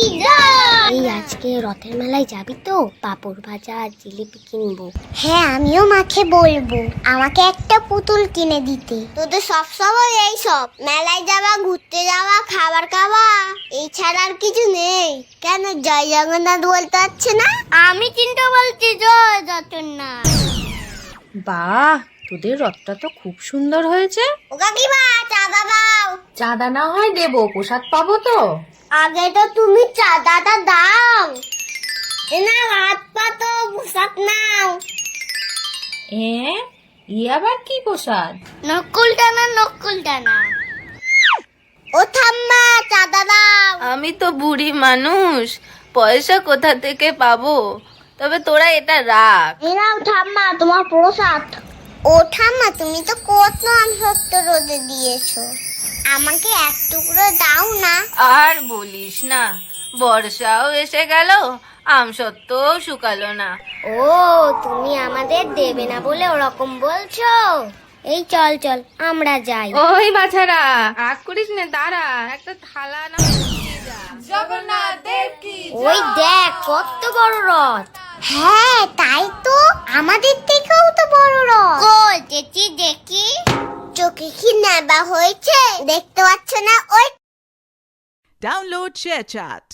এই আজকে রথের মেলায় যাবি তো? পাঁপড় ভাজা আর জিলিপি কিনবো। হ্যাঁ, আমিও মাকে বলবো আমাকে একটা পুতুল কিনে দিতে। তোদের সবসময় এই সব মেলায় যাওয়া, ঘুরতে যাওয়া, খাবার খাওয়া, এই ছাড়া আর কিছু নেই। কেন জয় জগন্নাথ বলতে পারছে না? আমি কিন্তু বলছি জয় জগন্নাথ। বাহ, তোদের রথটা তো খুব সুন্দর হয়েছে। ও কাকিমা, চাঁদা দাও। চাঁদা না হয় দেবো, প্রসাদ পাবো তো। আগে তো তুমি চাঁদাটা দাও। না হাত পাতো, প্রসাদ নাও। আবার কি প্রসাদ? নকুল টানা। ও ঠাম্মা, চাঁদা দাও। আমি তো বুড়ি মানুষ, পয়সা কোথা থেকে পাবো? তবে তোরা এটা রাখ। এরাও ঠাম্মা, তোমার প্রসাদ। ও ঠাম্মা, তুমি তো কত আমসত্ব রোদে দিয়েছো, আমাকে এক টুকরো দাও না। আর বলিস না, বর্ষাও এসে গেল, আমসত্ত্বও শুকালো না। ও, তুমি আমাদের দেবে না বলে ওরকম বলছো? এই চল চল, আমরা যাই। ওই বাছারা, রাগ করিস না, দাঁড়া, একটা থালা না দিয়ে যা। জগন্নাথ দেব কি ওই দেখ কত বড় রথ। হ্যাঁ তাই তো, আমাদের থেকেও তো বড় রথ। কই চেচি দেখি, চোখে কি নেবা হয়েছে? দেখতে পাচ্ছ না? ওই Download ShareChat.